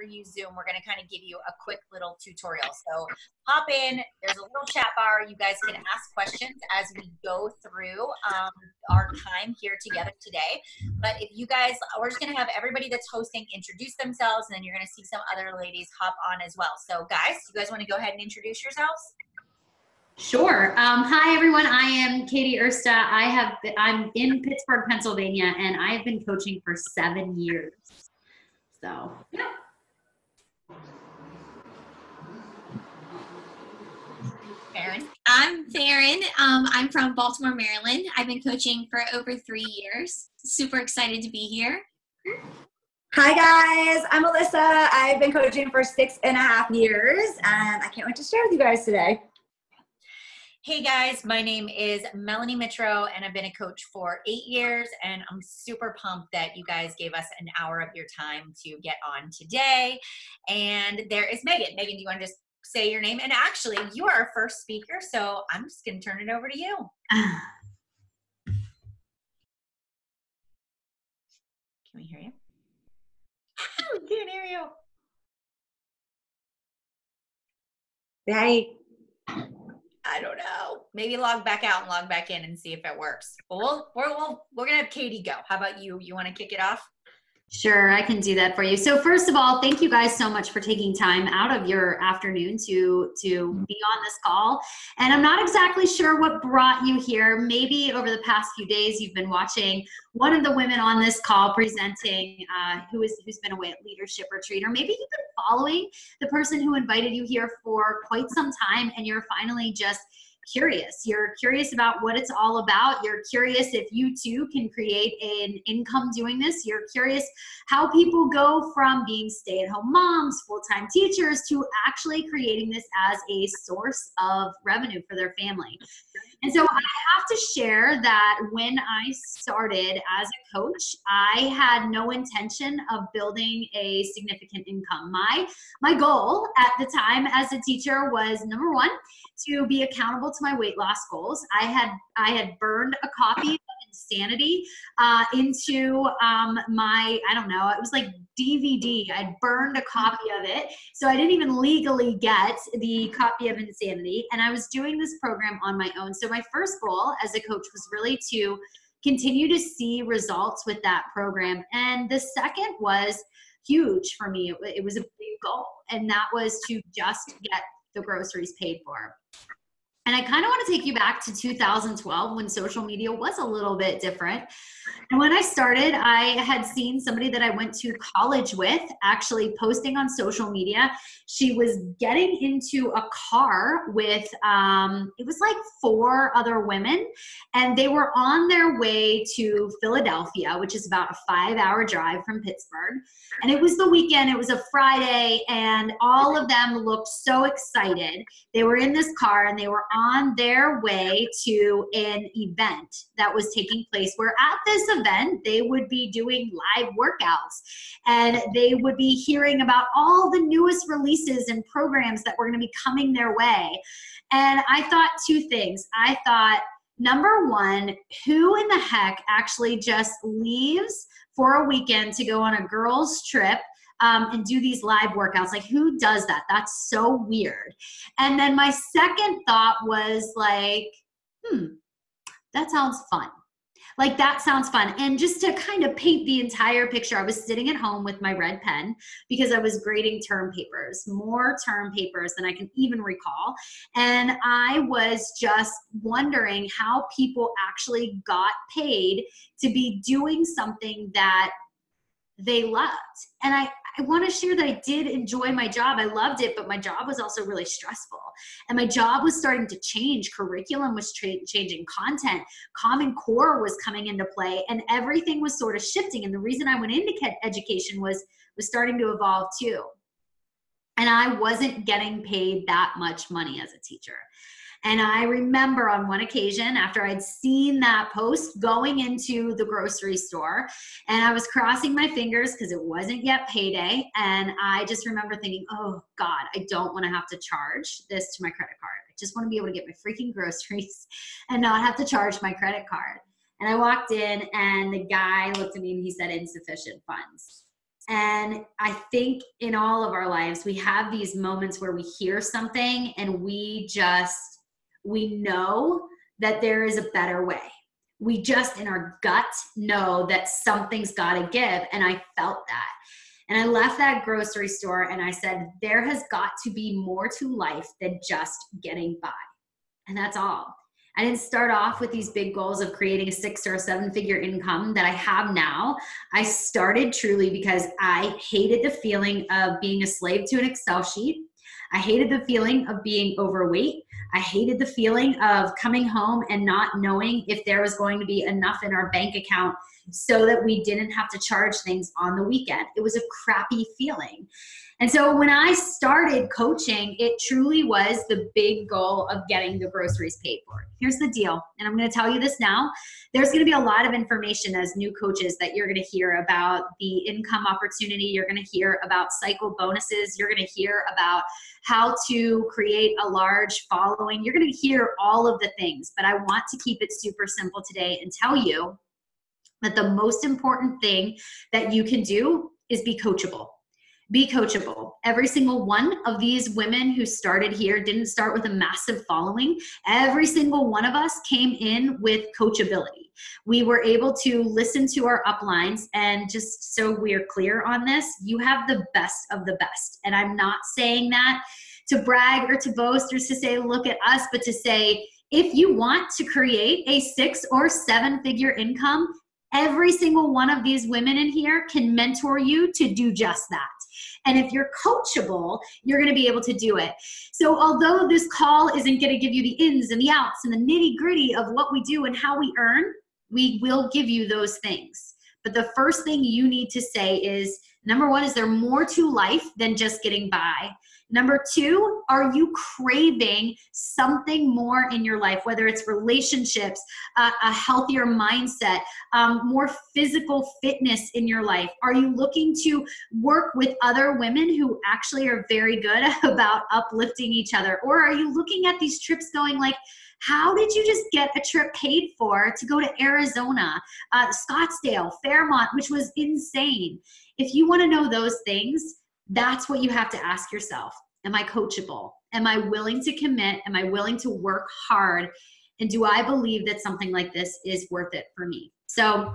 whenever you Zoom, we're going to kind of give you a quick little tutorial. So hop in, there's a little chat bar. You guys can ask questions as we go through our time here together today. But if you guys, we're just going to have everybody that's hosting introduce themselves, and then you're going to see some other ladies hop on as well. So guys, you guys want to go ahead and introduce yourselves? Sure. Hi, everyone. I am Katie Ersta. I'm in Pittsburgh, Pennsylvania, and I have been coaching for 7 years. So, yeah. Farron. I'm Farron. I'm from Baltimore, Maryland. I've been coaching for over 3 years. Super excited to be here. Hi guys, I'm Alyssa. I've been coaching for 6.5 years, and I can't wait to share with you guys today. Hey guys, my name is Melanie Mitro, and I've been a coach for 8 years, and I'm super pumped that you guys gave us an hour of your time to get on today. And there is Megan. Megan, do you want to just say your name? And actually, you are our first speaker, so I'm just going to turn it over to you. Can we hear you? We can't hear you. Hey. I don't know. Maybe log back out and log back in and see if it works. But we're going to have Katie go. How about you? You want to kick it off? Sure, I can do that for you. So first of all, thank you guys so much for taking time out of your afternoon to be on this call. And I'm not exactly sure what brought you here. Maybe over the past few days, you've been watching one of the women on this call presenting who's been away at leadership retreat, or maybe you've been following the person who invited you here for quite some time, and you're finally just curious. You're curious about what it's all about. You're curious if you too can create an income doing this. You're curious how people go from being stay-at-home moms, full-time teachers, to actually creating this as a source of revenue for their family. And so I have to share that when I started as a coach, I had no intention of building a significant income. My goal at the time as a teacher was, number one, to be accountable to my weight loss goals. I had burned a copy of Insanity into my, I don't know, it was like DVD. I'd burned a copy of it. So I didn't even legally get the copy of Insanity. And I was doing this program on my own. So my first goal as a coach was really to continue to see results with that program. And the second was huge for me. It was a big goal. And that was to just get the groceries paid for. And I kind of want to take you back to 2012 when social media was a little bit different. And when I started, I had seen somebody that I went to college with actually posting on social media. She was getting into a car with, it was like 4 other women, and they were on their way to Philadelphia, which is about a 5-hour drive from Pittsburgh. And it was the weekend, it was a Friday, and all of them looked so excited. They were in this car and they were on their way to an event that was taking place, where at this event they would be doing live workouts, and they would be hearing about all the newest releases and programs that were going to be coming their way. And I thought 2 things. I thought, number one, who in the heck actually just leaves for a weekend to go on a girls' trip and do these live workouts? Like, who does that? That's so weird. And then my second thought was like, that sounds fun. Like, that sounds fun. And just to kind of paint the entire picture, I was sitting at home with my red pen because I was grading term papers, more term papers than I can even recall. And I was just wondering how people actually got paid to be doing something that they loved. And I want to share that I did enjoy my job. I loved it, but my job was also really stressful. And my job was starting to change. Curriculum was changing, content, Common Core was coming into play, and everything was sort of shifting. And the reason I went into education was starting to evolve too. And I wasn't getting paid that much money as a teacher. And I remember on one occasion, after I'd seen that post, going into the grocery store, and I was crossing my fingers because it wasn't yet payday. And I just remember thinking, oh God, I don't want to have to charge this to my credit card. I just want to be able to get my freaking groceries and not have to charge my credit card. And I walked in, and the guy looked at me and he said, insufficient funds. And I think in all of our lives, we have these moments where we hear something and we know that there is a better way. We just in our gut know that something's got to give. And I felt that. And I left that grocery store and I said, there has got to be more to life than just getting by. And that's all. I didn't start off with these big goals of creating a 6 or 7 figure income that I have now. I started truly because I hated the feeling of being a slave to an Excel sheet. I hated the feeling of being overweight. I hated the feeling of coming home and not knowing if there was going to be enough in our bank account so that we didn't have to charge things on the weekend. It was a crappy feeling. And so when I started coaching, it truly was the big goal of getting the groceries paid for. Here's the deal, and I'm going to tell you this now. There's going to be a lot of information as new coaches that you're going to hear about the income opportunity. You're going to hear about cycle bonuses. You're going to hear about how to create a large following. You're going to hear all of the things, but I want to keep it super simple today and tell you that the most important thing that you can do is be coachable. Be coachable. Every single one of these women who started here didn't start with a massive following. Every single one of us came in with coachability. We were able to listen to our uplines, and just so we're clear on this, you have the best of the best. And I'm not saying that to brag or to boast or to say, look at us, but to say, if you want to create a 6 or 7 figure income, every single one of these women in here can mentor you to do just that. And if you're coachable, you're going to be able to do it. So although this call isn't going to give you the ins and the outs and the nitty gritty of what we do and how we earn, we will give you those things. But the first thing you need to say is, number one, is there more to life than just getting by? Number 2, are you craving something more in your life, whether it's relationships, a healthier mindset, more physical fitness in your life? Are you looking to work with other women who actually are very good about uplifting each other? Or are you looking at these trips going like, how did you just get a trip paid for to go to Arizona, Scottsdale, Fairmont, which was insane? If you want to know those things, that's what you have to ask yourself. Am I coachable? Am I willing to commit? Am I willing to work hard? And do I believe that something like this is worth it for me? So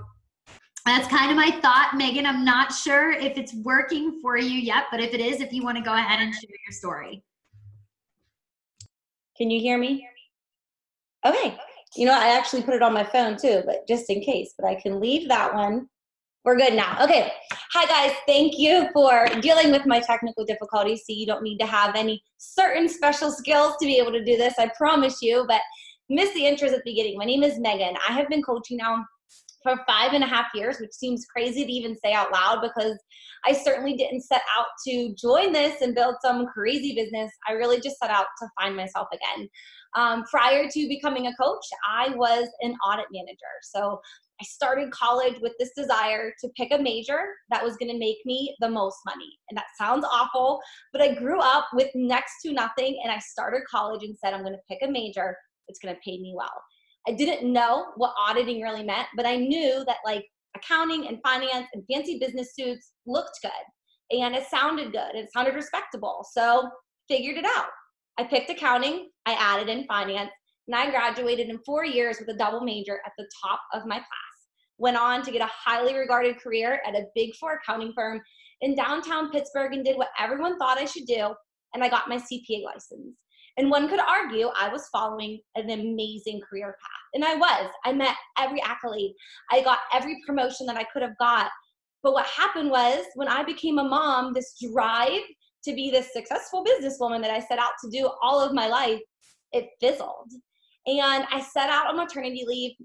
that's kind of my thought, Megan. I'm not sure if it's working for you yet, but if it is, if you want to go ahead and share your story. Can you hear me? Okay. You know, I actually put it on my phone too, but just in case, but I can leave that one. We're good now. Okay. Hi guys. Thank you for dealing with my technical difficulties. So you don't need to have any certain special skills to be able to do this. I promise you, but miss the intros at the beginning. My name is Megan. I have been coaching now for 5.5 years, which seems crazy to even say out loud because I certainly didn't set out to join this and build some crazy business. I really just set out to find myself again. Prior to becoming a coach, I was an audit manager. So I started college with this desire to pick a major that was going to make me the most money. And that sounds awful, but I grew up with next to nothing, and I started college and said, I'm going to pick a major that's going to pay me well. I didn't know what auditing really meant, but I knew that like accounting and finance and fancy business suits looked good, and it sounded good, and it sounded respectable. So figured it out. I picked accounting, I added in finance, and I graduated in 4 years with a double major at the top of my class. Went on to get a highly regarded career at a Big 4 accounting firm in downtown Pittsburgh and did what everyone thought I should do, and I got my CPA license. And one could argue I was following an amazing career path, and I was. I met every accolade. I got every promotion that I could have got. But what happened was when I became a mom, this drive to be this successful businesswoman that I set out to do all of my life, it fizzled. And I set out on maternity leave.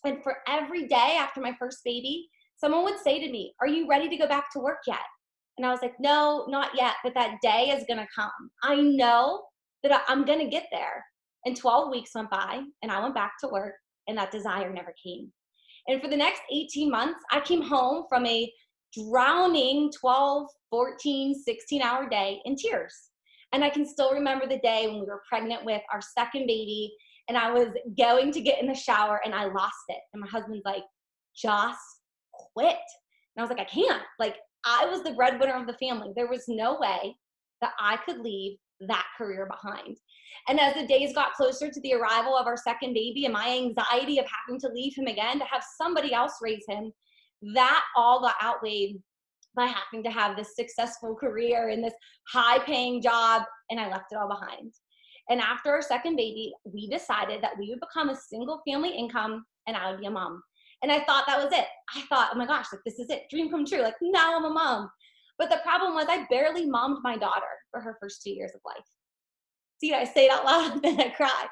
And for every day after my first baby, someone would say to me, are you ready to go back to work yet? And I was like, no, not yet, but that day is going to come. I know that I'm going to get there. And 12 weeks went by, and I went back to work, and that desire never came. And for the next 18 months, I came home from a drowning 12, 14, 16-hour day in tears. And I can still remember the day when we were pregnant with our second baby, and I was going to get in the shower and I lost it. And my husband's like, just quit. And I was like, I can't. Like, I was the breadwinner of the family. There was no way that I could leave that career behind. And as the days got closer to the arrival of our second baby and my anxiety of having to leave him again to have somebody else raise him, that all got outweighed by having to have this successful career and this high-paying job, and I left it all behind. And after our second baby, we decided that we would become a single family income and I would be a mom. And I thought that was it. I thought, oh my gosh, like this is it, dream come true. Like now I'm a mom. But the problem was I barely mommed my daughter for her first 2 years of life. See, I say it out loud and then I cry.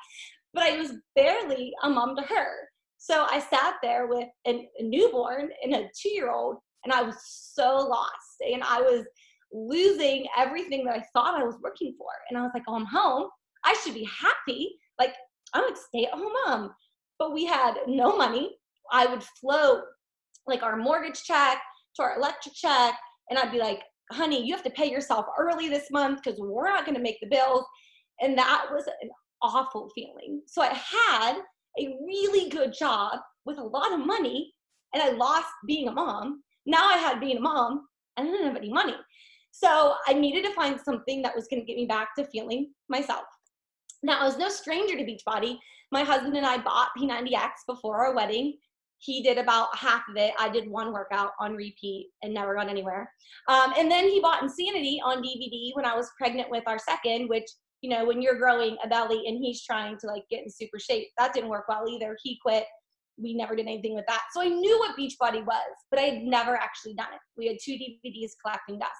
But I was barely a mom to her. So I sat there with a newborn and a 2-year-old, and I was so lost. And I was losing everything that I thought I was working for. And I was like, oh, I'm home. I should be happy. Like, I'm a stay-at-home mom. But we had no money. I would float like our mortgage check to our electric check. And I'd be like, honey, you have to pay yourself early this month because we're not going to make the bills. And that was an awful feeling. So I had a really good job with a lot of money, and I lost being a mom. Now I had being a mom, and I didn't have any money. So I needed to find something that was going to get me back to feeling myself. Now, I was no stranger to Beachbody. My husband and I bought P90X before our wedding. He did about half of it. I did one workout on repeat and never got anywhere. And then he bought Insanity on DVD when I was pregnant with our second, which, you know, when you're growing a belly and he's trying to like get in super shape, that didn't work well either. He quit. We never did anything with that. So I knew what Beachbody was, but I had never actually done it. We had 2 DVDs collecting dust.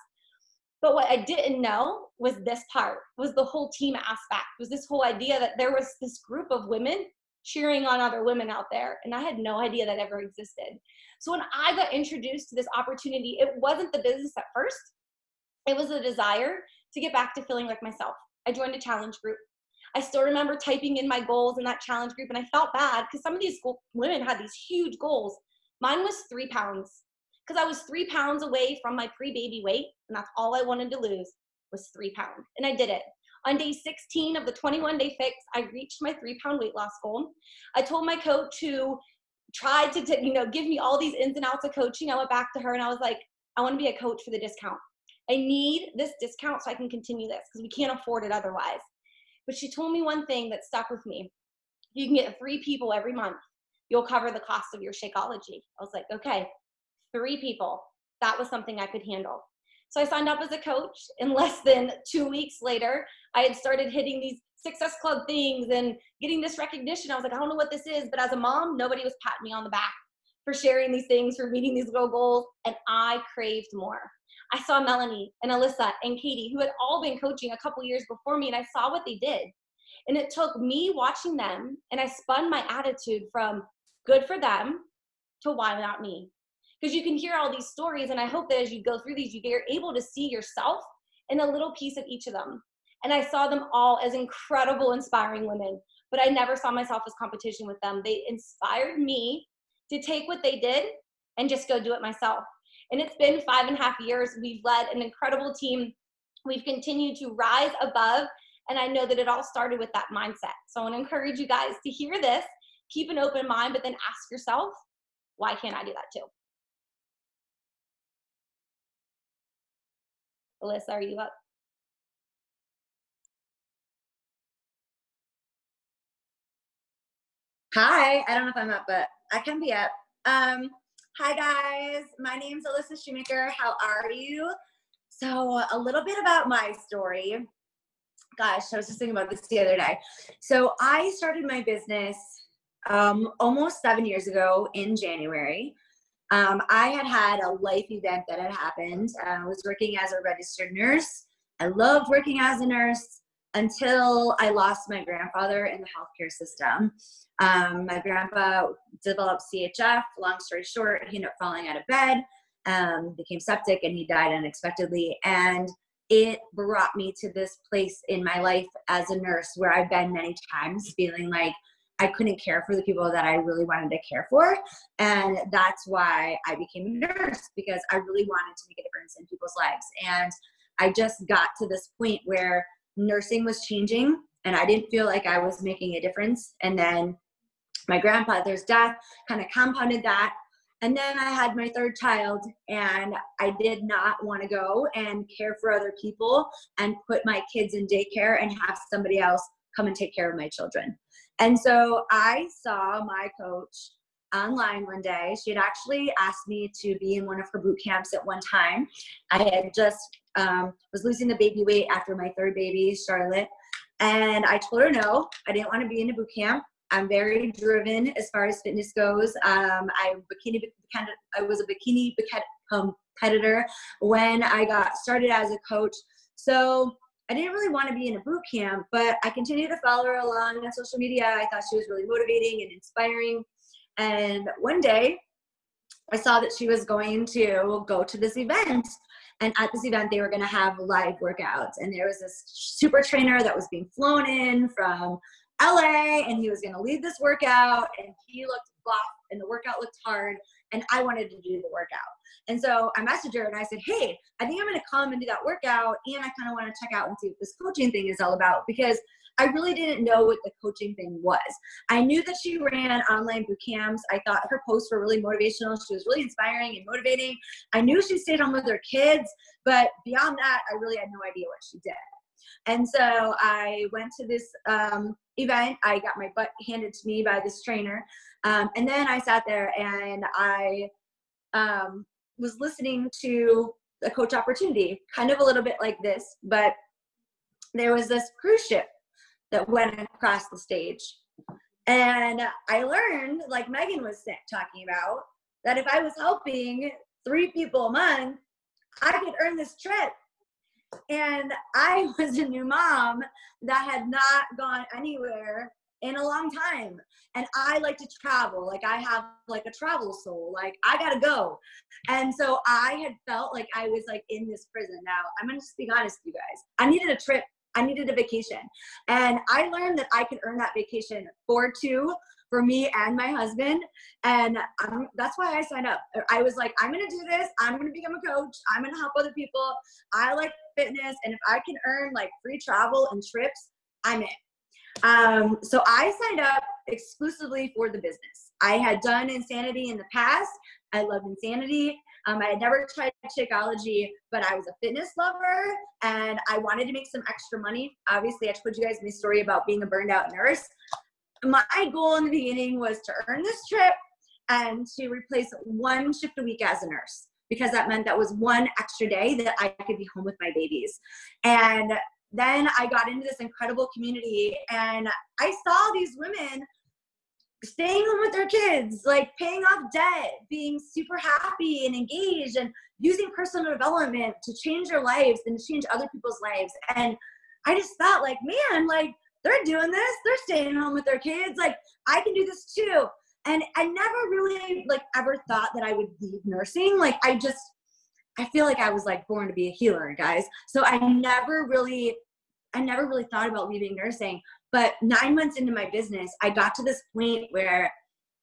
But what I didn't know was this part, was the whole team aspect, was this whole idea that there was this group of women cheering on other women out there. And I had no idea that ever existed. So when I got introduced to this opportunity, it wasn't the business at first. It was a desire to get back to feeling like myself. I joined a challenge group. I still remember typing in my goals in that challenge group, and I felt bad because some of these women had these huge goals. Mine was 3 pounds because I was 3 pounds away from my pre-baby weight, and that's all I wanted to lose was 3 pounds. And I did it. On day 16 of the 21-day fix, I reached my 3-pound weight loss goal. I told my coach who tried to give me all these ins and outs of coaching. I went back to her and I was like, I want to be a coach for the discount. I need this discount so I can continue this because we can't afford it otherwise. But she told me one thing that stuck with me. You can get 3 people every month. You'll cover the cost of your Shakeology. I was like, okay, 3 people. That was something I could handle. So I signed up as a coach, and less than 2 weeks later, I had started hitting these Success Club things and getting this recognition. I was like, I don't know what this is, but as a mom, nobody was patting me on the back for sharing these things, for meeting these little goals, and I craved more. I saw Melanie and Alyssa and Katie, who had all been coaching a couple years before me, and I saw what they did. And it took me watching them, and I spun my attitude from good for them to why not me? Because you can hear all these stories, and I hope that as you go through these, you're able to see yourself in a little piece of each of them. And I saw them all as incredible, inspiring women, but I never saw myself as competition with them. They inspired me to take what they did and just go do it myself. And it's been 5.5 years. We've led an incredible team. We've continued to rise above, and I know that it all started with that mindset. So I want to encourage you guys to hear this, keep an open mind, but then ask yourself, why can't I do that too? Alyssa, are you up? Hi, I don't know if I'm up, but I can be up. Hi guys, my name's Alyssa Shoemaker. How are you? So a little bit about my story. Gosh, I was just thinking about this the other day. So I started my business almost 7 years ago in January. I had a life event that had happened. I was working as a registered nurse. I loved working as a nurse until I lost my grandfather in the healthcare system. My grandpa developed CHF. Long story short, he ended up falling out of bed, became septic, and he died unexpectedly. And it brought me to this place in my life as a nurse where I've been many times feeling like I couldn't care for the people that I really wanted to care for. And that's why I became a nurse, because I really wanted to make a difference in people's lives. And I just got to this point where nursing was changing and I didn't feel like I was making a difference. And then my grandfather's death kind of compounded that. And then I had my third child, and I did not want to go and care for other people and put my kids in daycare and have somebody else come and take care of my children. And so I saw my coach online one day. She had actually asked me to be in one of her boot camps at one time. I had just was losing the baby weight after my third baby, Charlotte. And I told her no, I didn't want to be in a boot camp. I'm very driven as far as fitness goes. I was a bikini competitor when I got started as a coach. So I didn't really want to be in a boot camp, but I continued to follow her along on social media. I thought she was really motivating and inspiring. And one day I saw that she was going to go to this event. And at this event, they were going to have live workouts. And there was this super trainer that was being flown in from LA, and he was going to lead this workout, and he looked buff and the workout looked hard, and I wanted to do the workout. And so I messaged her and I said, hey, I think I'm going to come and do that workout, and I kind of want to check out and see what this coaching thing is all about, because I really didn't know what the coaching thing was. I knew that she ran online boot camps. I thought her posts were really motivational. She was really inspiring and motivating. I knew she stayed home with her kids, but beyond that, I really had no idea what she did. And so I went to this event. I got my butt handed to me by this trainer. And then I sat there and I was listening to a coach opportunity, kind of a little bit like this, but there was this cruise ship that went across the stage. And I learned, like Megan was talking about, that if I was helping 3 people a month, I could earn this trip. And I was a new mom that had not gone anywhere in a long time. And I like to travel. Like, I have like a travel soul. Like, I gotta go. And so I had felt like I was like in this prison. Now, I'm gonna just be honest with you guys. I needed a trip. I needed a vacation. And I learned that I could earn that vacation for 2 for me and my husband. And that's why I signed up. I was like, I'm going to do this. I'm going to become a coach. I'm going to help other people. I like fitness. And if I can earn like free travel and trips, I'm in. So I signed up exclusively for the business. I had done Insanity in the past. I loved Insanity. I had never tried Shakeology, but I was a fitness lover and I wanted to make some extra money. Obviously, I told you guys my story about being a burned out nurse. My goal in the beginning was to earn this trip and to replace 1 shift a week as a nurse, because that meant that was 1 extra day that I could be home with my babies. And then I got into this incredible community and I saw these women staying home with their kids, like paying off debt, being super happy and engaged and using personal development to change their lives and to change other people's lives. And I just thought, like, man, like, they're doing this. They're staying home with their kids. Like, I can do this too. And I never really like ever thought that I would leave nursing. Like, I feel like I was like born to be a healer, guys. So I never really thought about leaving nursing. But 9 months into my business, I got to this point where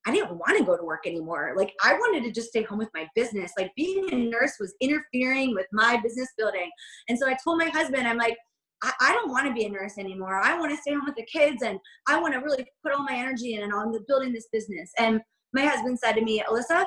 I didn't want to go to work anymore. Like, I wanted to just stay home with my business. Like, being a nurse was interfering with my business building. And so I told my husband, I'm like, I don't want to be a nurse anymore. I want to stay home with the kids and I want to really put all my energy in on building this business. And my husband said to me, Alyssa,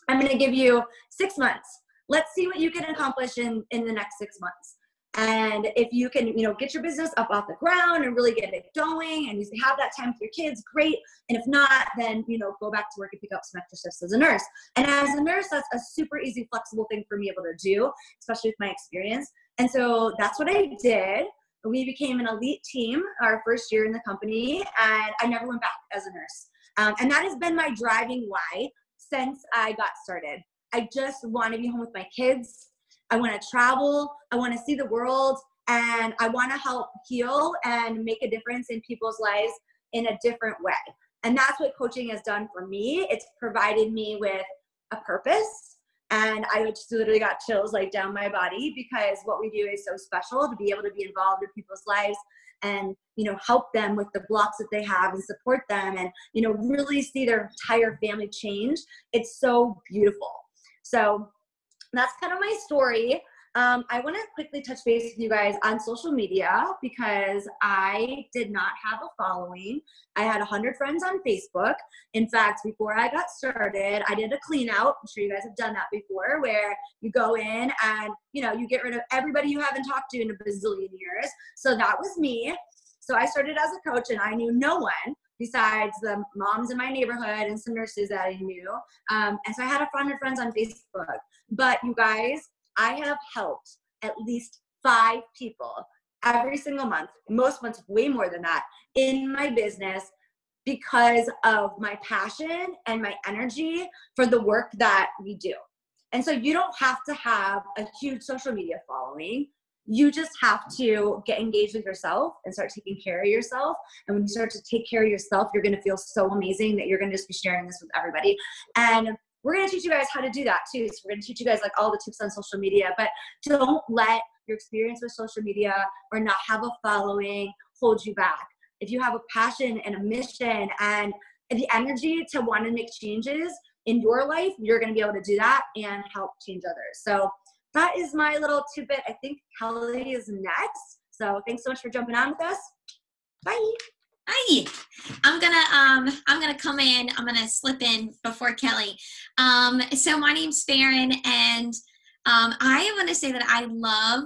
I'm going to give you 6 months. Let's see what you can accomplish in the next 6 months. And if you can, get your business up off the ground and really get it going and you have that time with your kids, great. And if not, then, go back to work and pick up some extra shifts as a nurse. And as a nurse, that's a super easy, flexible thing for me able to do, especially with my experience. And so that's what I did. We became an elite team our first year in the company, and I never went back as a nurse. And that has been my driving why since I got started. I just want to be home with my kids. I want to travel. I want to see the world, and I want to help heal and make a difference in people's lives in a different way. And that's what coaching has done for me. It's provided me with a purpose. And I just literally got chills like down my body, because what we do is so special, to be able to be involved in people's lives and, help them with the blocks that they have and support them and, really see their entire family change. It's so beautiful. So that's kind of my story. I want to quickly touch base with you guys on social media because I did not have a following. I had 100 friends on Facebook. In fact, before I got started, I did a clean out. I'm sure you guys have done that before, where you go in and, you know, you get rid of everybody you haven't talked to in a bazillion years. So that was me. So I started as a coach and I knew no one besides the moms in my neighborhood and some nurses that I knew. And so I had 100 friends on Facebook. But you guys, I have helped at least 5 people every single month, most months way more than that, in my business because of my passion and my energy for the work that we do. And so you don't have to have a huge social media following. You just have to get engaged with yourself and start taking care of yourself. And when you start to take care of yourself, you're going to feel so amazing that you're going to just be sharing this with everybody. And we're going to teach you guys how to do that too. So we're going to teach you guys like all the tips on social media, but don't let your experience with social media or not have a following hold you back. If you have a passion and a mission and the energy to want to make changes in your life, you're going to be able to do that and help change others. So that is my little tidbit. I think Kelly is next. So thanks so much for jumping on with us. Bye. Hi, I'm gonna come in. I'm gonna slip in before Kelly. So my name's Farron, and I want to say that I love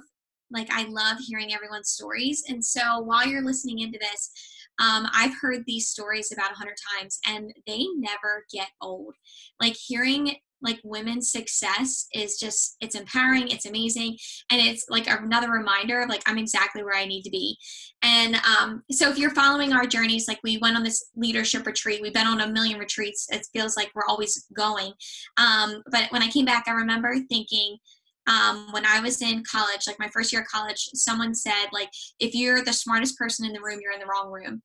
hearing everyone's stories. And so while you're listening into this, I've heard these stories about 100 times, and they never get old. Like hearing like women's success is just, it's empowering, it's amazing, and it's like another reminder of like I'm exactly where I need to be. And so if you're following our journeys, like we went on this leadership retreat, we've been on a million retreats, it feels like we're always going. But when I came back, I remember thinking, when I was in college, like my first year of college, someone said like, if you're the smartest person in the room, you're in the wrong room.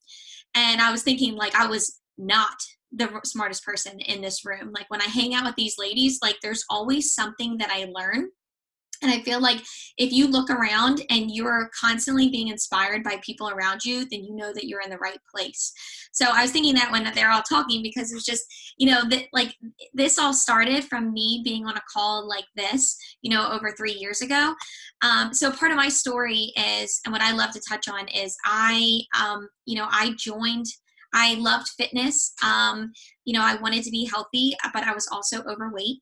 And I was thinking like I was not the smartest person in this room. Like when I hang out with these ladies, like there's always something that I learn. And I feel like if you look around and you're constantly being inspired by people around you, then you know that you're in the right place. So I was thinking that when they're all talking, because it's just, you know, that like this all started from me being on a call like this, you know, over 3 years ago. So part of my story is, and what I love to touch on is I loved fitness. I wanted to be healthy, but I was also overweight.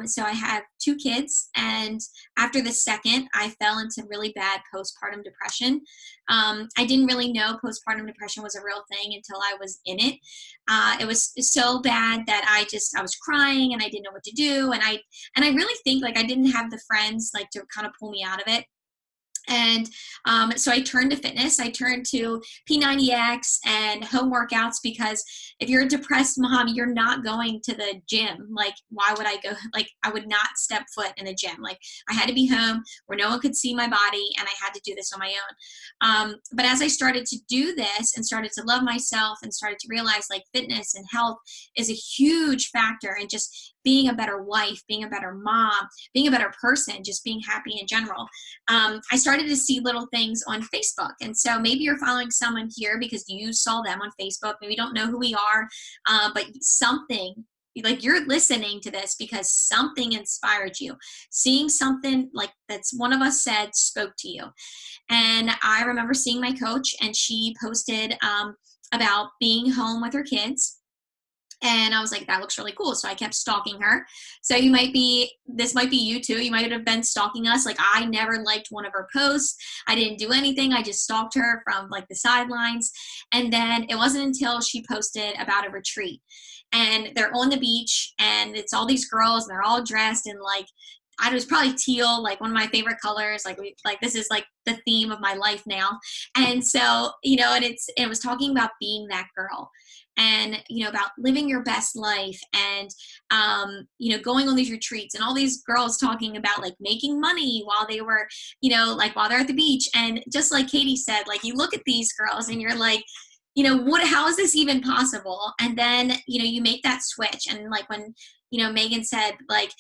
So I have 2 kids, and after the second, I fell into really bad postpartum depression. I didn't really know postpartum depression was a real thing until I was in it. It was so bad that I was crying and I didn't know what to do. And I really think like I didn't have the friends like to kind of pull me out of it. And so I turned to fitness. I turned to P90X and home workouts, because if you're a depressed mom, you're not going to the gym. Like, why would I go? Like, I would not step foot in a gym. Like, I had to be home where no one could see my body, and I had to do this on my own. But as I started to do this and started to love myself and started to realize like fitness and health is a huge factor in just being a better wife, being a better mom, being a better person, just being happy in general. I started to see little things on Facebook. And so maybe you're following someone here because you saw them on Facebook. Maybe you don't know who we are, but something, like you're listening to this because something inspired you. Seeing something like that's one of us said spoke to you. And I remember seeing my coach, and she posted about being home with her kids. And I was like, that looks really cool. So I kept stalking her. So this might be you too. You might have been stalking us. Like, I never liked one of her posts. I didn't do anything. I just stalked her from like the sidelines. And then it wasn't until she posted about a retreat, and they're on the beach, and it's all these girls, and they're all dressed in like, I was probably teal, like one of my favorite colors. Like this is like the theme of my life now. And so, and it was talking about being that girl, and, about living your best life, and, going on these retreats, and all these girls talking about like making money while they were, while they're at the beach. And just like Katie said, like you look at these girls and you're like, how is this even possible? And then, you make that switch. And like when, Megan said, like,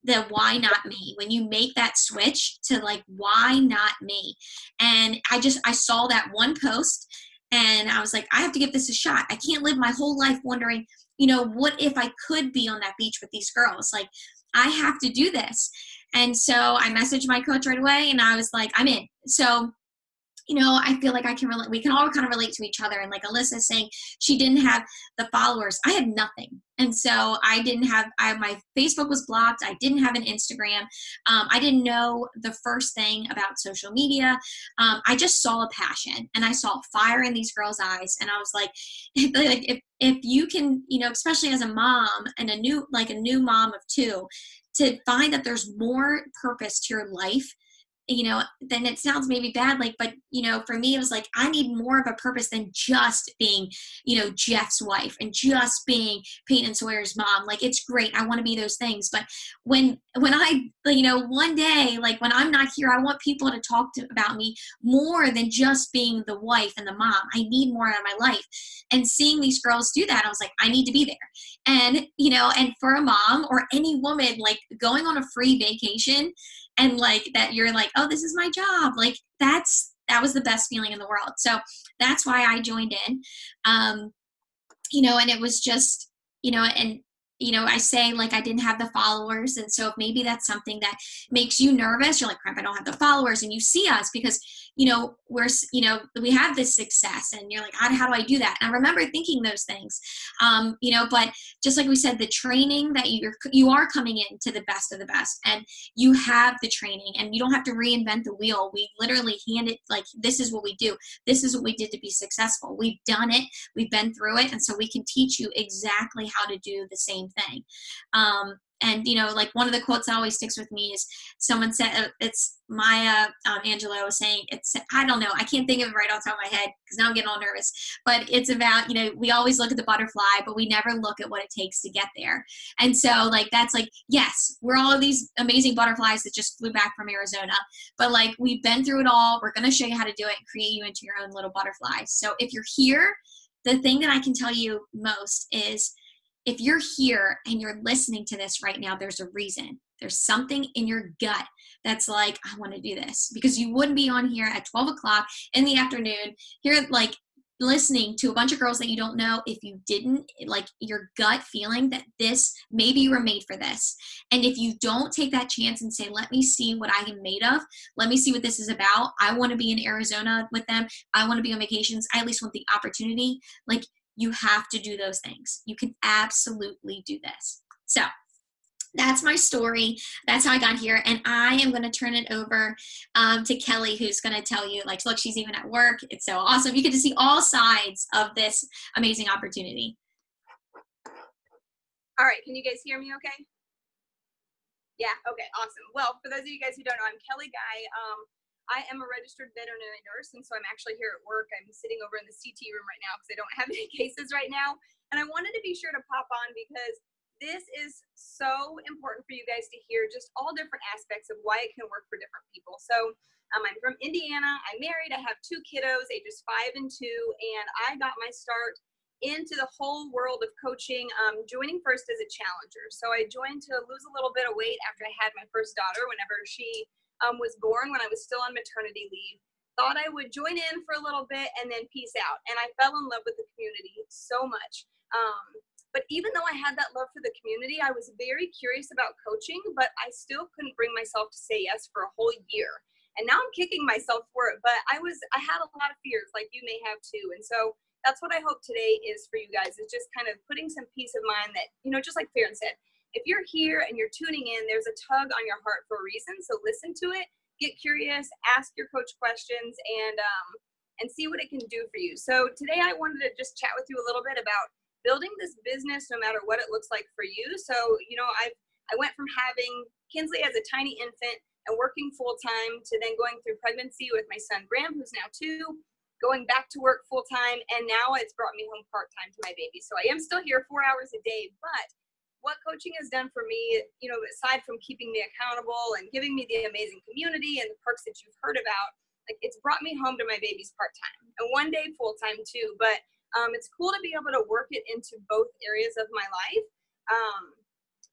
the why not me, when you make that switch to like, why not me? And I saw that one post, and I was like, I have to give this a shot. I can't live my whole life wondering, what if I could be on that beach with these girls? Like, I have to do this. And so I messaged my coach right away and I was like, I'm in. So, you know, I feel like I can relate. We can all kind of relate to each other. And like Alyssa saying, she didn't have the followers. I had nothing. And so I didn't have, my Facebook was blocked. I didn't have an Instagram. I didn't know the first thing about social media. I just saw a passion and I saw fire in these girls' eyes. And I was like, if you can, you know, especially as a mom and a new mom of two, to find that there's more purpose to your life, you know, then it sounds maybe bad, like, but, you know, for me, it was like, I need more of a purpose than just being, you know, Jeff's wife and just being Peyton Sawyer's mom. Like, it's great. I want to be those things. But when I, you know, one day, like when I'm not here, I want people to talk about me more than just being the wife and the mom. I need more out of my life. And seeing these girls do that, I was like, I need to be there. And, you know, and for a mom or any woman, like going on a free vacation, and like that you're like, oh, this is my job. Like that was the best feeling in the world. So that's why I joined in. You know, and it was just, you know, and, you know, I say like I didn't have the followers. And so if maybe that's something that makes you nervous, you're like, crap, I don't have the followers. And you see us because, you know, we have this success and you're like, how do I do that? And I remember thinking those things, you know, but just like we said, the training that you are coming in to the best of the best, and you have the training and you don't have to reinvent the wheel. We literally hand it like, this is what we do. This is what we did to be successful. We've done it. We've been through it. And so we can teach you exactly how to do the same thing. And, you know, like one of the quotes that always sticks with me is someone said, it's Maya Angelou was saying, I don't know, I can't think of it right off the top of my head because now I'm getting all nervous, but it's about, you know, we always look at the butterfly, but we never look at what it takes to get there. And so like, that's like, yes, we're all of these amazing butterflies that just flew back from Arizona, but like, we've been through it all. We're going to show you how to do it and create you into your own little butterfly. So if you're here, the thing that I can tell you most is, if you're here and you're listening to this right now, there's a reason. There's something in your gut that's like, I want to do this, because you wouldn't be on here at 12 o'clock in the afternoon here, like listening to a bunch of girls that you don't know if you didn't, like your gut feeling that this, maybe you were made for this. And if you don't take that chance and say, let me see what I am made of, let me see what this is about. I want to be in Arizona with them. I want to be on vacations. I at least want the opportunity. Like, you have to do those things. You can absolutely do this. So that's my story. That's how I got here. And I am going to turn it over to Kelly, who's going to tell you, like, look, she's even at work. It's so awesome. You get to see all sides of this amazing opportunity. All right. Can you guys hear me okay? Yeah. Okay. Awesome. Well, for those of you guys who don't know, I'm Kelly Guy. I am a registered veterinary nurse, and so I'm actually here at work. I'm sitting over in the CT room right now because I don't have any cases right now. And I wanted to be sure to pop on because this is so important for you guys to hear just all different aspects of why it can work for different people. So I'm from Indiana. I'm married. I have 2 kiddos, ages 5 and 2, and I got my start into the whole world of coaching, joining first as a challenger. So I joined to lose a little bit of weight after I had my first daughter whenever she was born, when I was still on maternity leave. Thought I would join in for a little bit and then peace out. And I fell in love with the community so much. But even though I had that love for the community, I was very curious about coaching, but I still couldn't bring myself to say yes for a whole year. And now I'm kicking myself for it, but I had a lot of fears, like you may have too. And so that's what I hope today is for you guys, is just kind of putting some peace of mind that, you know, just like Farron said, if you're here and you're tuning in, there's a tug on your heart for a reason. So listen to it, get curious, ask your coach questions, and see what it can do for you. So today I wanted to just chat with you a little bit about building this business no matter what it looks like for you. So, you know, I went from having Kinsley as a tiny infant and working full-time to then going through pregnancy with my son Graham, who's now 2, going back to work full-time, and now it's brought me home part-time to my baby. So I am still here 4 hours a day, but what coaching has done for me, you know, aside from keeping me accountable and giving me the amazing community and the perks that you've heard about, like, it's brought me home to my babies part-time and one day full-time too. But it's cool to be able to work it into both areas of my life.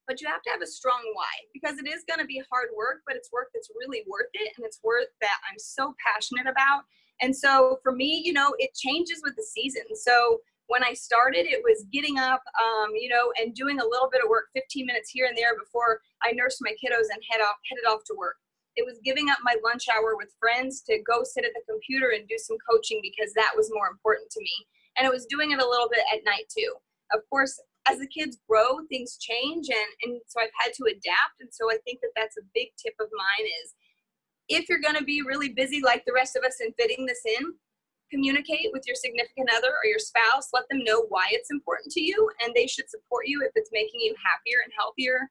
But you have to have a strong why, because it is going to be hard work, but it's work that's really worth it. And it's work that I'm so passionate about. And so for me, you know, it changes with the season. So when I started, it was getting up, and doing a little bit of work, 15 minutes here and there before I nursed my kiddos and headed off to work. It was giving up my lunch hour with friends to go sit at the computer and do some coaching because that was more important to me. And it was doing it a little bit at night too. Of course, as the kids grow, things change, and so I've had to adapt. And so I think that that's a big tip of mine is, if you're going to be really busy like the rest of us and fitting this in, communicate with your significant other or your spouse. Let them know why it's important to you, and they should support you if it's making you happier and healthier.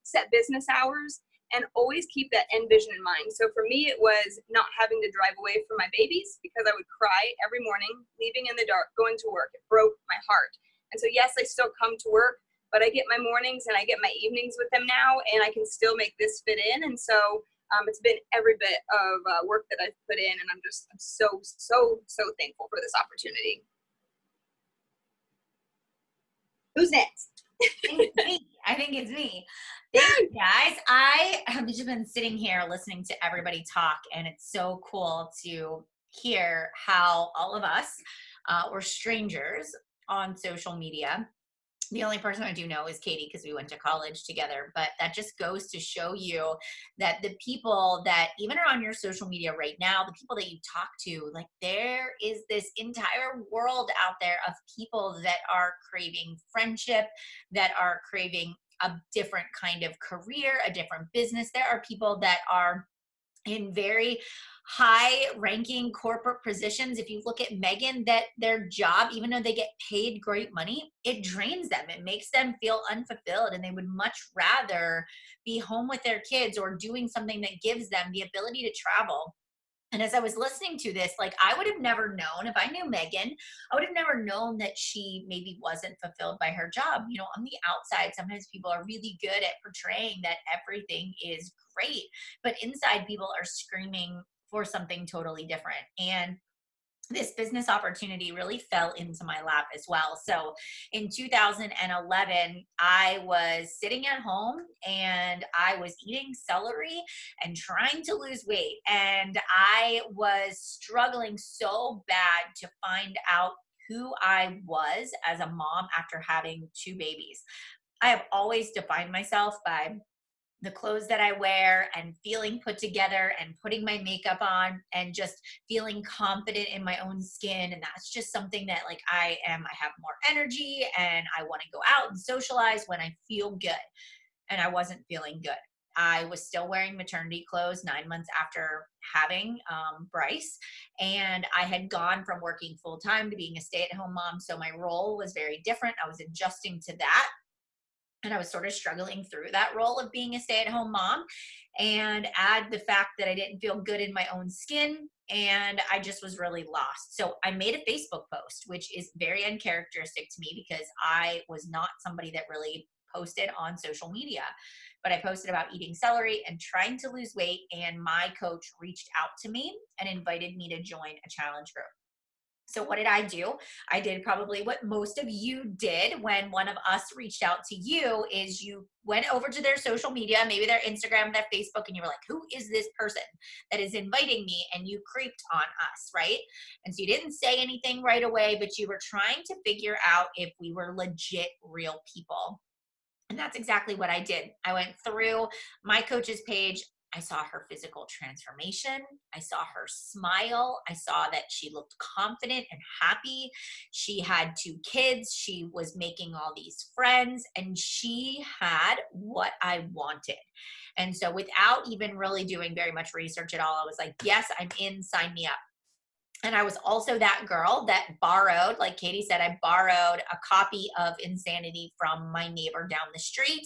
Set business hours, and always keep that end vision in mind. So for me, it was not having to drive away from my babies because I would cry every morning, leaving in the dark, going to work. It broke my heart. And so yes, I still come to work, but I get my mornings and I get my evenings with them now, and I can still make this fit in. And so it's been every bit of work that I've put in, and I'm so thankful for this opportunity. Who's next? I think it's me. Thank you, guys. I have just been sitting here listening to everybody talk, and it's so cool to hear how all of us were strangers on social media. The only person I do know is Katie because we went to college together, but that just goes to show you that the people that even are on your social media right now, the people that you talk to, like there is this entire world out there of people that are craving friendship, that are craving a different kind of career, a different business. There are people that are in very high ranking corporate positions. If you look at Megan, that their job, even though they get paid great money, it drains them. It makes them feel unfulfilled, and they would much rather be home with their kids or doing something that gives them the ability to travel. And as I was listening to this, like I would have never known, if I knew Megan, I would have never known that she maybe wasn't fulfilled by her job. You know, on the outside, sometimes people are really good at portraying that everything is great, but inside people are screaming for something totally different. And this business opportunity really fell into my lap as well. So in 2011, I was sitting at home and I was eating celery and trying to lose weight. And I was struggling so bad to find out who I was as a mom after having 2 babies. I have always defined myself by the clothes that I wear and feeling put together and putting my makeup on and just feeling confident in my own skin. And that's just something that like I have more energy and I want to go out and socialize when I feel good. And I wasn't feeling good. I was still wearing maternity clothes 9 months after having Bryce. And I had gone from working full time to being a stay-at-home mom. So my role was very different. I was adjusting to that. And I was sort of struggling through that role of being a stay-at-home mom, and add the fact that I didn't feel good in my own skin, and I just was really lost. So I made a Facebook post, which is very uncharacteristic to me because I was not somebody that really posted on social media, but I posted about eating celery and trying to lose weight, and my coach reached out to me and invited me to join a challenge group. So what did I do? I did probably what most of you did when one of us reached out to you, is you went over to their social media, maybe their Instagram, their Facebook, and you were like, who is this person that is inviting me? And you creeped on us, right? And so you didn't say anything right away, but you were trying to figure out if we were legit real people. And that's exactly what I did. I went through my coach's page. I saw her physical transformation. I saw her smile. I saw that she looked confident and happy. She had 2 kids. She was making all these friends, and she had what I wanted. And so without even really doing very much research at all, I was like, yes, I'm in, sign me up. And I was also that girl that borrowed, like Katie said, I borrowed a copy of Insanity from my neighbor down the street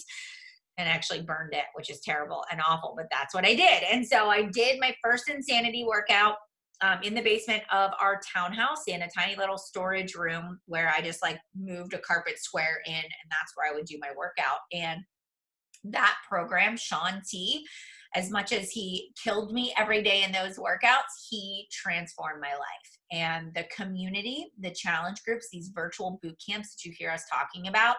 and actually burned it, which is terrible and awful, but that's what I did. And so I did my first Insanity workout in the basement of our townhouse in a tiny little storage room where I just like moved a carpet square in, and that's where I would do my workout. And that program, Sean T., as much as he killed me every day in those workouts, he transformed my life. And the community, the challenge groups, these virtual boot camps that you hear us talking about,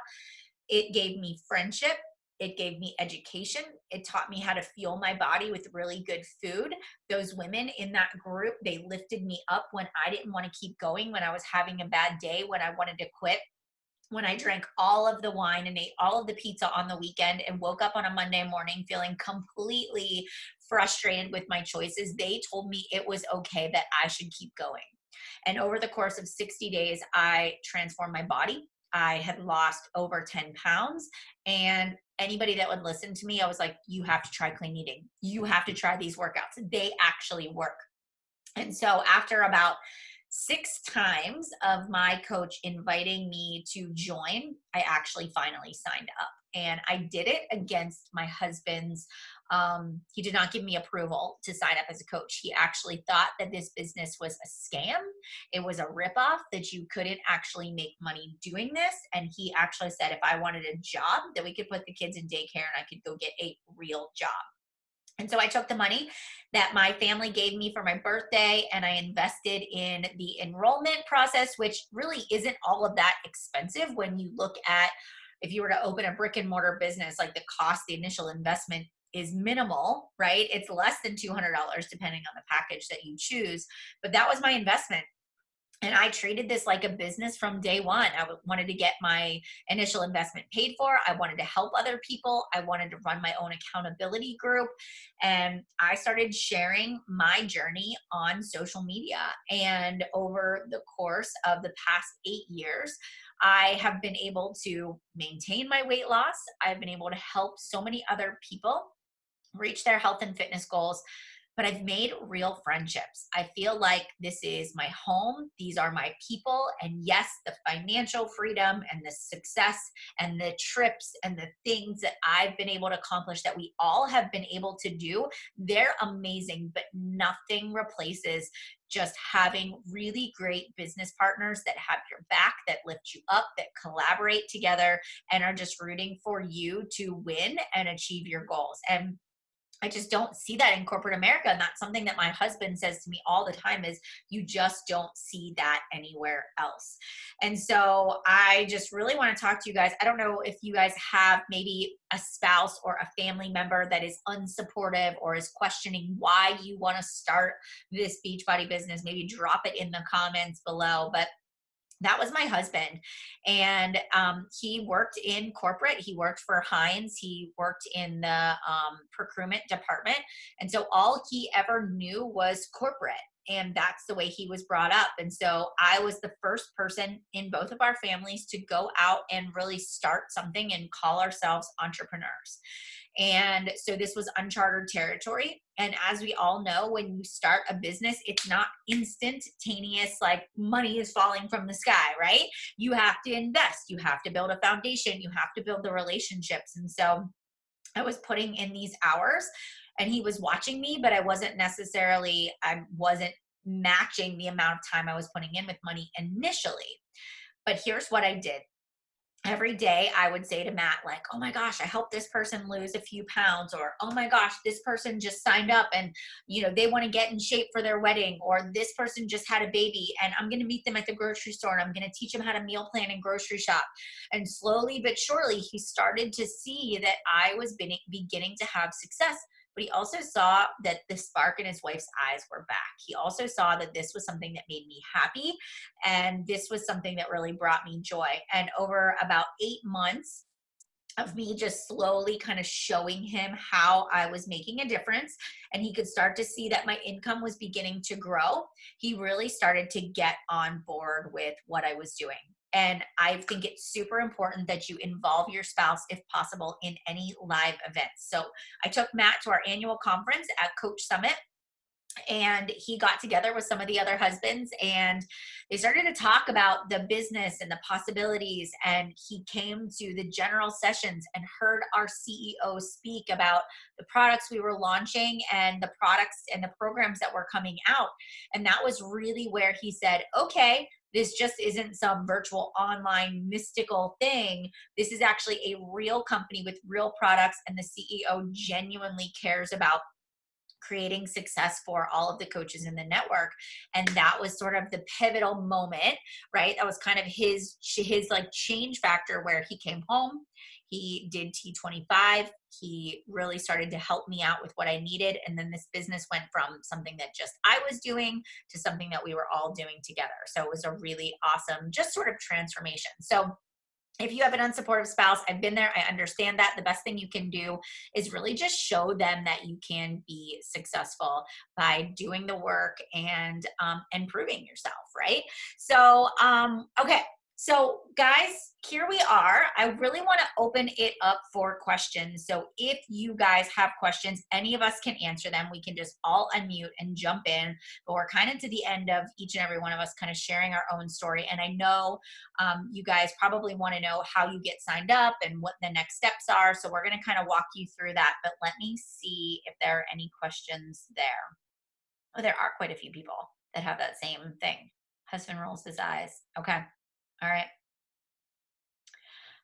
it gave me friendship. It gave me education. It taught me how to fuel my body with really good food. Those women in that group, they lifted me up when I didn't want to keep going, when I was having a bad day, when I wanted to quit, when I drank all of the wine and ate all of the pizza on the weekend and woke up on a Monday morning feeling completely frustrated with my choices. They told me it was okay, that I should keep going. And over the course of 60 days, I transformed my body. I had lost over 10 pounds. And anybody that would listen to me, I was like, you have to try clean eating. You have to try these workouts. They actually work. And so after about 6 times of my coach inviting me to join, I actually finally signed up. And I did it against my husband's, he did not give me approval to sign up as a coach. He actually thought that this business was a scam. It was a ripoff, that you couldn't actually make money doing this. And he actually said if I wanted a job, that we could put the kids in daycare and I could go get a real job. And so I took the money that my family gave me for my birthday and I invested in the enrollment process, which really isn't all of that expensive when you look at, if you were to open a brick and mortar business, like the cost, the initial investment is minimal, right? It's less than $200 depending on the package that you choose. But that was my investment. And I treated this like a business from day one. I wanted to get my initial investment paid for. I wanted to help other people. I wanted to run my own accountability group. And I started sharing my journey on social media. And over the course of the past 8 years, I have been able to maintain my weight loss. I've been able to help so many other people reach their health and fitness goals. But I've made real friendships. I feel like this is my home. These are my people. And yes, the financial freedom and the success and the trips and the things that I've been able to accomplish, that we all have been able to do, they're amazing, but nothing replaces just having really great business partners that have your back, that lift you up, that collaborate together and are just rooting for you to win and achieve your goals. And I just don't see that in corporate America. And that's something that my husband says to me all the time, is you just don't see that anywhere else. And so I just really want to talk to you guys. I don't know if you guys have maybe a spouse or a family member that is unsupportive or is questioning why you want to start this Beachbody business. Maybe drop it in the comments below. But that was my husband. And he worked in corporate. He worked for Heinz. He worked in the procurement department. And so all he ever knew was corporate. And that's the way he was brought up. And so I was the first person in both of our families to go out and really start something and call ourselves entrepreneurs. And so this was uncharted territory. And as we all know, when you start a business, it's not instantaneous, like money is falling from the sky, right? You have to invest, you have to build a foundation, you have to build the relationships. And so I was putting in these hours and he was watching me, but I wasn't matching the amount of time I was putting in with money initially. But here's what I did. Every day I would say to Matt, like, oh my gosh, I helped this person lose a few pounds, or, oh my gosh, this person just signed up and, they want to get in shape for their wedding, or this person just had a baby and I'm going to meet them at the grocery store and I'm going to teach them how to meal plan and grocery shop. And slowly but surely he started to see that I was beginning to have success. But he also saw that the spark in his wife's eyes were back. He also saw that this was something that made me happy. And this was something that really brought me joy. And over about 8 months of me just slowly kind of showing him how I was making a difference, and he could start to see that my income was beginning to grow, he really started to get on board with what I was doing. And I think it's super important that you involve your spouse, if possible, in any live events. So I took Matt to our annual conference at Coach Summit, and he got together with some of the other husbands and they started to talk about the business and the possibilities. And he came to the general sessions and heard our CEO speak about the products we were launching and the products and the programs that were coming out. And that was really where he said, okay, this just isn't some virtual online mystical thing. This is actually a real company with real products, and the CEO genuinely cares about creating success for all of the coaches in the network. And that was sort of the pivotal moment, right? That was kind of his like change factor, where he came home. He did T25. He really started to help me out with what I needed. And then this business went from something that just I was doing to something that we were all doing together. So it was a really awesome, just sort of transformation. So if you have an unsupportive spouse, I've been there, I understand that. The best thing you can do is really just show them that you can be successful by doing the work and proving yourself, right? So, okay. So guys, here we are. I really want to open it up for questions. So if you guys have questions, any of us can answer them. We can just all unmute and jump in, but we're kind of to the end of each and every one of us kind of sharing our own story. And I know you guys probably want to know how you get signed up and what the next steps are. So we're going to kind of walk you through that, but let me see if there are any questions there. Oh, there are quite a few people that have that same thing. Husband rolls his eyes. Okay. All right.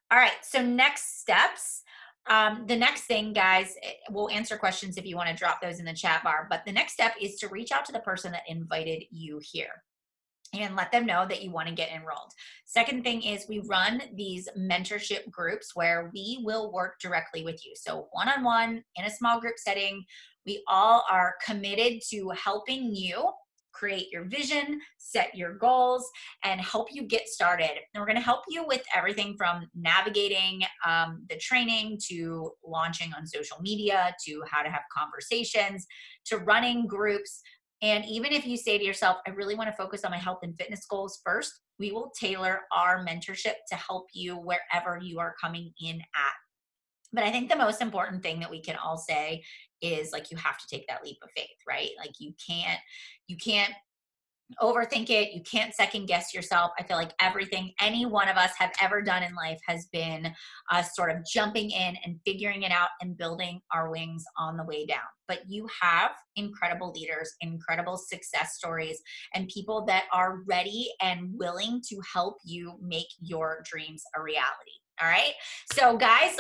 All right. So next steps. The next thing, guys, we'll answer questions if you want to drop those in the chat bar. But the next step is to reach out to the person that invited you here and let them know that you want to get enrolled. Second thing is we run these mentorship groups where we will work directly with you. So one-on-one in a small group setting, we all are committed to helping you create your vision, set your goals, and help you get started. And we're going to help you with everything from navigating the training to launching on social media, to how to have conversations, to running groups. And even if you say to yourself, I really want to focus on my health and fitness goals first, we will tailor our mentorship to help you wherever you are coming in at. But I think the most important thing that we can all say is, like, you have to take that leap of faith, right? Like you can't overthink it. You can't second guess yourself. I feel like everything any one of us have ever done in life has been sort of jumping in and figuring it out and building our wings on the way down. But you have incredible leaders, incredible success stories, and people that are ready and willing to help you make your dreams a reality. All right. So guys,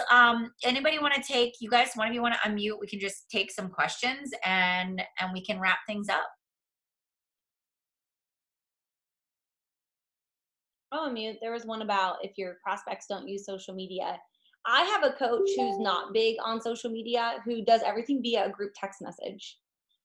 anybody want to take, you guys, one of you want to unmute, we can just take some questions and we can wrap things up. I'll unmute. There was one about if your prospects don't use social media. I have a coach who's not big on social media, who does everything via a group text message.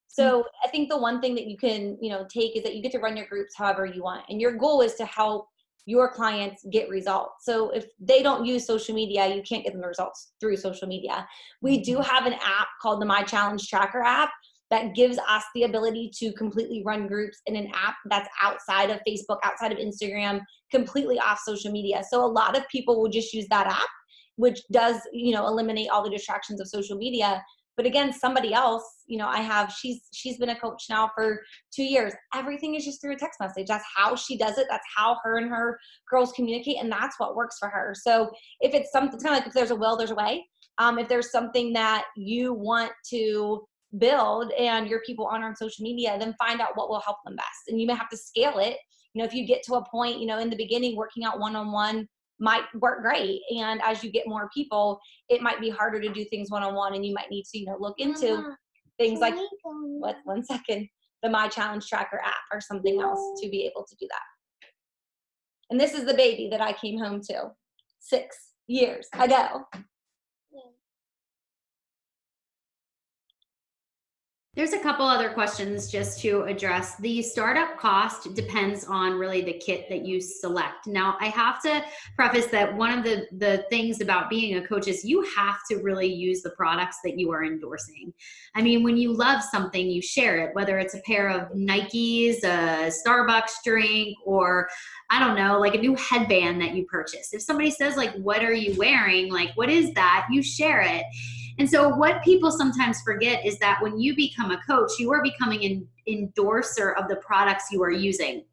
So I think the one thing that you can, take is that you get to run your groups however you want. And your goal is to help your clients get results. So if they don't use social media, you can't get them the results through social media. We do have an app called the My Challenge Tracker app that gives us the ability to completely run groups in an app that's outside of Facebook, outside of Instagram, completely off social media. So a lot of people will just use that app, which does, eliminate all the distractions of social media. But again, somebody else, she's been a coach now for 2 years. Everything is just through a text message. That's how she does it. That's how her and her girls communicate. And that's what works for her. So if it's something, it's kind of like if there's a will, there's a way. If there's something that you want to build and your people aren't on social media, then find out what will help them best. And you may have to scale it. If you get to a point, in the beginning, working out one-on-one might work great. And as you get more people, it might be harder to do things one-on-one, and you might need to, look into things like, the My Challenge Tracker app or something else to be able to do that. And this is the baby that I came home to 6 years ago. There's a couple other questions just to address. The startup cost depends on really the kit that you select. Now, I have to preface that one of the things about being a coach is you have to really use the products that you are endorsing. I mean, when you love something, you share it, whether it's a pair of Nikes, a Starbucks drink, or I don't know, like a new headband that you purchased. If somebody says, like, what are you wearing? Like, what is that? You share it. And so what people sometimes forget is that when you become a coach, you are becoming an endorser of the products you are using.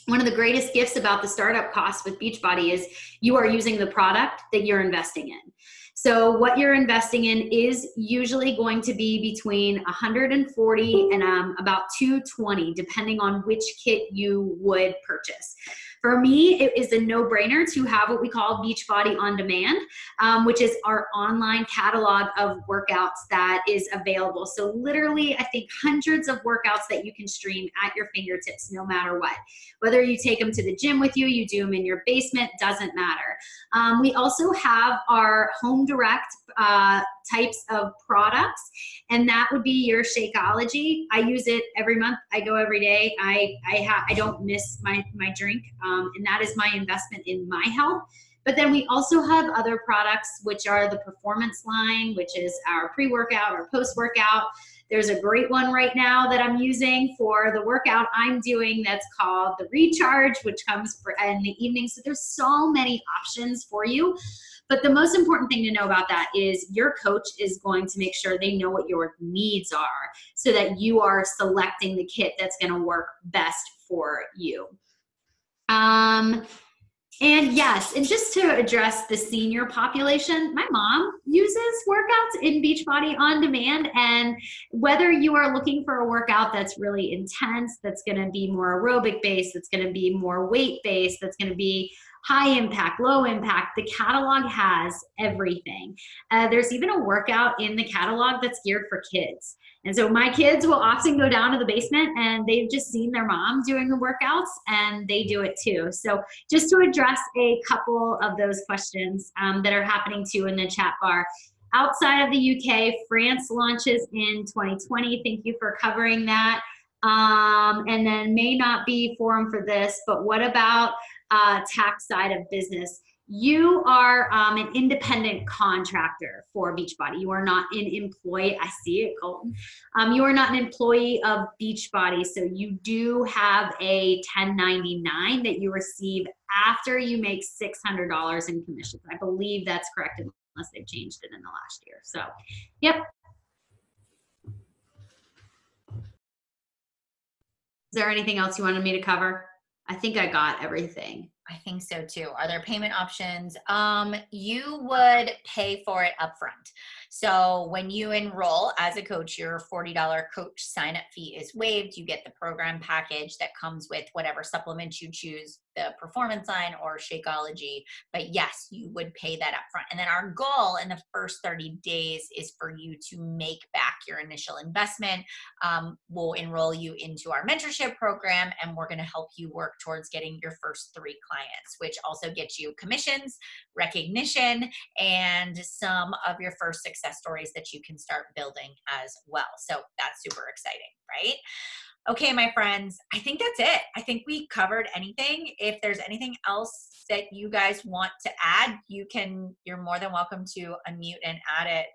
One of the greatest gifts about the startup costs with Beachbody is you are using the product that you're investing in. So what you're investing in is usually going to be between 140 and about 220, depending on which kit you would purchase. For me, it is a no-brainer to have what we call Beachbody On Demand, which is our online catalog of workouts that is available. So literally, I think hundreds of workouts that you can stream at your fingertips, no matter what. Whether you take them to the gym with you, you do them in your basement, doesn't matter. We also have our home direct types of products, and that would be your Shakeology. I use it every month. I go every day. I don't miss my drink, and that is my investment in my health. But then we also have other products, which are the performance line, which is our pre-workout or post-workout. There's a great one right now that I'm using for the workout I'm doing that's called the Recharge, which comes in the evening. So there's so many options for you. But the most important thing to know about that is your coach is going to make sure they know what your needs are so that you are selecting the kit that's going to work best for you. And yes, and just to address the senior population, my mom uses workouts in Beachbody On Demand. And whether you are looking for a workout that's really intense, that's going to be more aerobic based, that's going to be more weight based, that's going to be high impact, low impact, the catalog has everything. There's even a workout in the catalog that's geared for kids. And so my kids will often go down to the basement and they've just seen their mom doing the workouts and they do it too. So just to address a couple of those questions that are happening too in the chat bar. Outside of the UK, France launches in 2020. Thank you for covering that. And then may not be forum for this, but what about tax side of business? You are an independent contractor for Beachbody. You are not an employee. I see it, Colton. You are not an employee of Beachbody, so you do have a 1099 that you receive after you make $600 in commissions. I believe that's correct, unless they've changed it in the last year. So, yep. Is there anything else you wanted me to cover? I think I got everything. I think so too. Are there payment options? You would pay for it upfront. So when you enroll as a coach, your $40 coach sign-up fee is waived. You get the program package that comes with whatever supplements you choose, the performance line or Shakeology. But yes, you would pay that upfront. And then our goal in the first 30 days is for you to make back your initial investment. We'll enroll you into our mentorship program, and we're going to help you work towards getting your first 3 clients, which also gets you commissions, recognition, and some of your first success stories that you can start building as well. So that's super exciting, right? Okay, my friends, I think that's it. I think we covered anything. If there's anything else that you guys want to add, you're more than welcome to unmute and add it.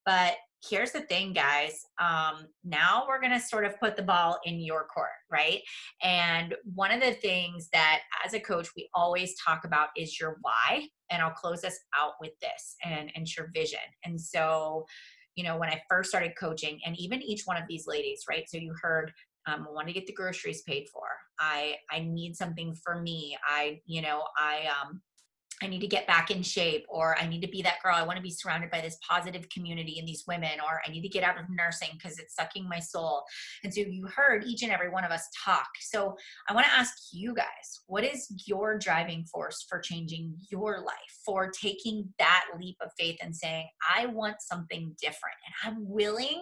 But here's the thing, guys. Now we're going to sort of put the ball in your court, right? And one of the things that as a coach, we always talk about is your why. And I'll close us out with this and your vision. And so, you know, when I first started coaching, and even each one of these ladies, right? So you heard, I want to get the groceries paid for. I need something for me. I need to get back in shape, or I need to be that girl. I want to be surrounded by this positive community and these women, or I need to get out of nursing because it's sucking my soul. And so you heard each and every one of us talk. So I want to ask you guys, what is your driving force for changing your life, for taking that leap of faith and saying, I want something different and I'm willing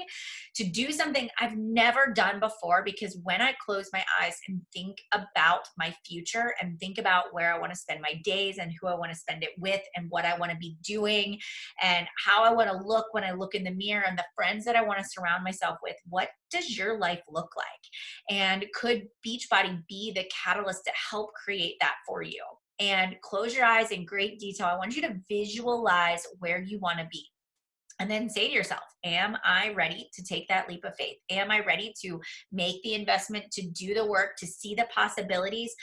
to do something I've never done before? Because when I close my eyes and think about my future and think about where I want to spend my days and who I want to spend it with and what I want to be doing and how I want to look when I look in the mirror and the friends that I want to surround myself with, what does your life look like? And could Beachbody be the catalyst to help create that for you? And close your eyes in great detail. I want you to visualize where you want to be. And then say to yourself, am I ready to take that leap of faith? Am I ready to make the investment, to do the work, to see the possibilities?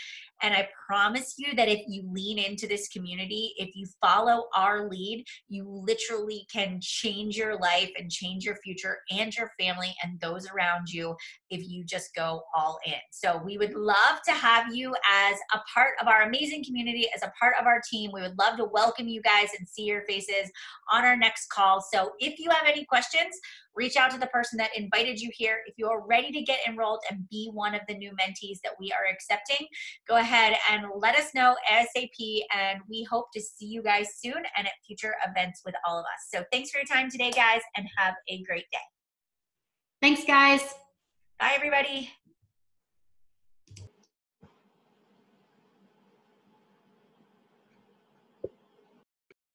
And I promise you that if you lean into this community, if you follow our lead, you literally can change your life and change your future and your family and those around you if you just go all in. So we would love to have you as a part of our amazing community, as a part of our team. We would love to welcome you guys and see your faces on our next call. So if you have any questions, reach out to the person that invited you here. If you are ready to get enrolled and be one of the new mentees that we are accepting, go ahead and let us know ASAP, and we hope to see you guys soon and at future events with all of us. So thanks for your time today, guys, and have a great day. Thanks, guys. Bye, everybody.